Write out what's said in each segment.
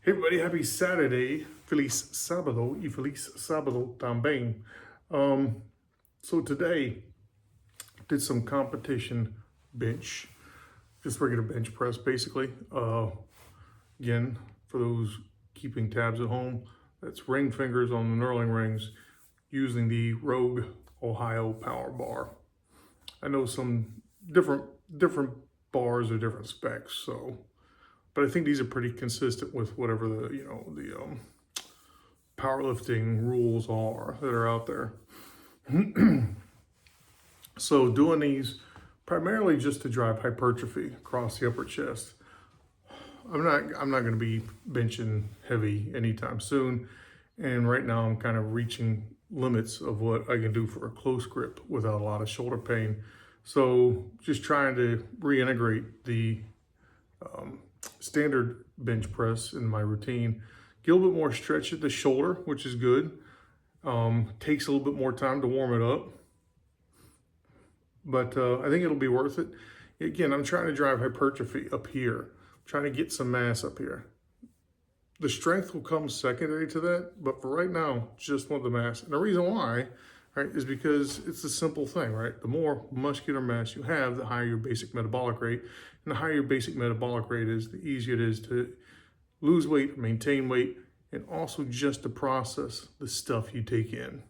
Hey everybody, happy Saturday. Feliz sábado y feliz sábado también. So today, did some competition bench, just regular bench press basically. Again, for those keeping tabs at home, that's ring fingers on the knurling rings using the Rogue Ohio Power Bar. I know some different bars are different specs, so but I think these are pretty consistent with whatever the powerlifting rules are that are out there. So doing these primarily just to drive hypertrophy across the upper chest. I'm not going to be benching heavy anytime soon, and right now I'm kind of reaching limits of what I can do for a close grip without a lot of shoulder pain. So just trying to reintegrate the standard bench press in my routine. Get a little bit more stretch at the shoulder, which is good. Takes a little bit more time to warm it up, but I think it'll be worth it. Again, I'm trying to drive hypertrophy up here. I'm trying to get some mass up here. The strength will come secondary to that, but for right now, just want the mass. And the reason why, right, is because it's a simple thing, right? The more muscular mass you have, the higher your basic metabolic rate. And the higher your basic metabolic rate is, the easier it is to lose weight, maintain weight, and also just to process the stuff you take in.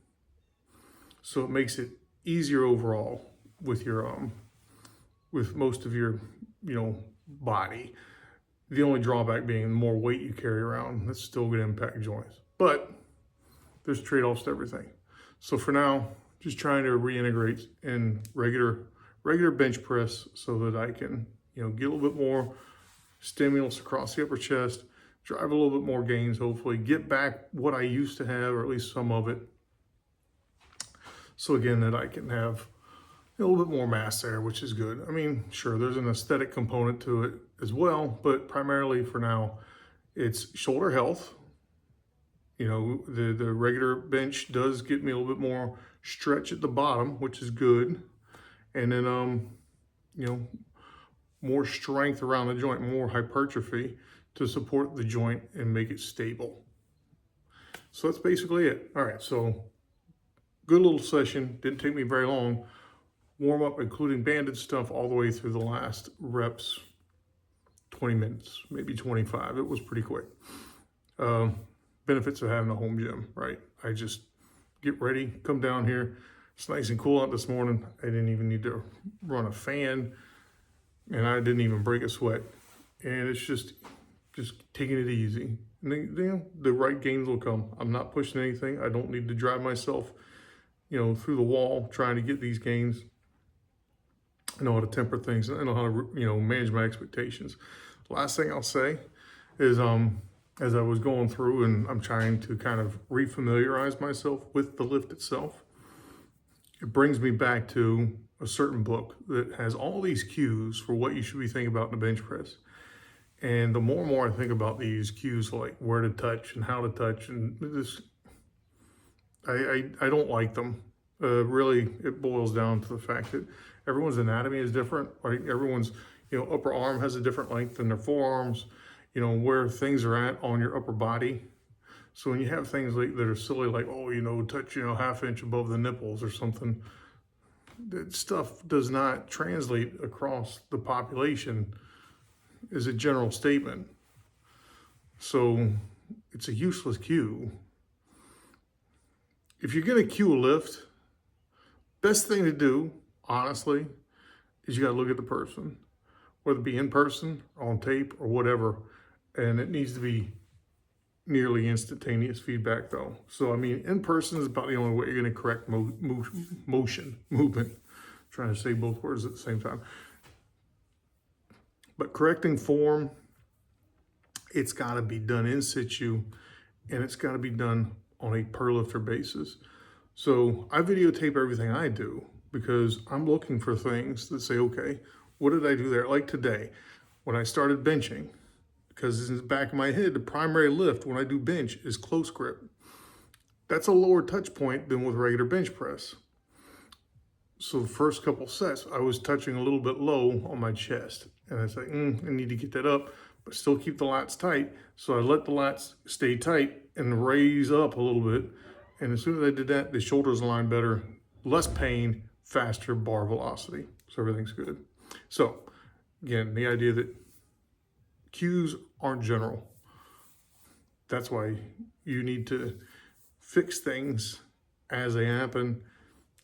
So it makes it easier overall with your with most of your body. The only drawback being the more weight you carry around, that's still going to impact joints. But there's trade-offs to everything. So for now, just trying to reintegrate in regular bench press so that I can get a little bit more stimulus across the upper chest, drive a little bit more gains, hopefully get back what I used to have, or at least some of it. So again, that I can have a little bit more mass there, which is good. I mean, sure, there's an aesthetic component to it as well, but primarily for now, it's shoulder health. The regular bench does get me a little bit more stretch at the bottom, which is good. And then, more strength around the joint, more hypertrophy to support the joint and make it stable. So that's basically it. All right, so good little session. Didn't take me very long. Warm up, including banded stuff, all the way through the last reps, 20 minutes, maybe 25. It was pretty quick. Benefits of having a home gym, right? I just get ready, come down here. It's nice and cool out this morning. I didn't even need to run a fan, and I didn't even break a sweat. And it's just taking it easy. And then, the right gains will come. I'm not pushing anything. I don't need to drive myself, through the wall trying to get these gains. I know how to temper things. I know how to, manage my expectations. The last thing I'll say is, as I was going through and I'm trying to kind of refamiliarize myself with the lift itself, it brings me back to a certain book that has all these cues for what you should be thinking about in the bench press. And the more and more I think about these cues, like where to touch and how to touch, and this, I don't like them. Really, it boils down to the fact that everyone's anatomy is different, right? Everyone's, upper arm has a different length than their forearms, where things are at on your upper body. So when you have things that are silly, like, touch, half inch above the nipples or something, that stuff does not translate across the population as a general statement. So it's a useless cue. If you're going to cue a lift, best thing to do, honestly, is you got to look at the person, whether it be in person, on tape, or whatever. And it needs to be nearly instantaneous feedback, though. So, I mean, in person is about the only way you're going to correct movement. I'm trying to say both words at the same time. But correcting form, it's got to be done in situ, and it's got to be done on a per lifter basis. So I videotape everything I do because I'm looking for things that say, okay, what did I do there? Like today, when I started benching, because in the back of my head, the primary lift when I do bench is close grip. That's a lower touch point than with regular bench press. So the first couple sets, I was touching a little bit low on my chest. And I was like, I need to get that up. but still keep the lats tight. So I let the lats stay tight and raise up a little bit. And as soon as I did that, the shoulders aligned better, less pain, faster bar velocity. So everything's good. So again, the idea that cues aren't general. That's why you need to fix things as they happen.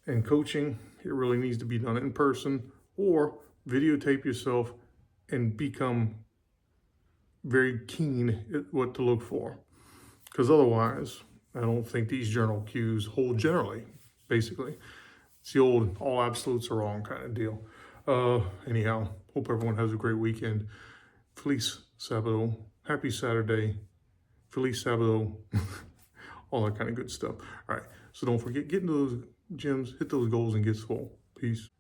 And coaching, it really needs to be done in person or videotape yourself and become very keen at what to look for. Because otherwise, I don't think these general cues hold generally, basically. It's the old all absolutes are wrong kind of deal. Anyhow, hope everyone has a great weekend. Feliz Sábado. Happy Saturday. Feliz Sábado. All that kind of good stuff. All right, so don't forget, get into those gyms, hit those goals, and get swole. Peace.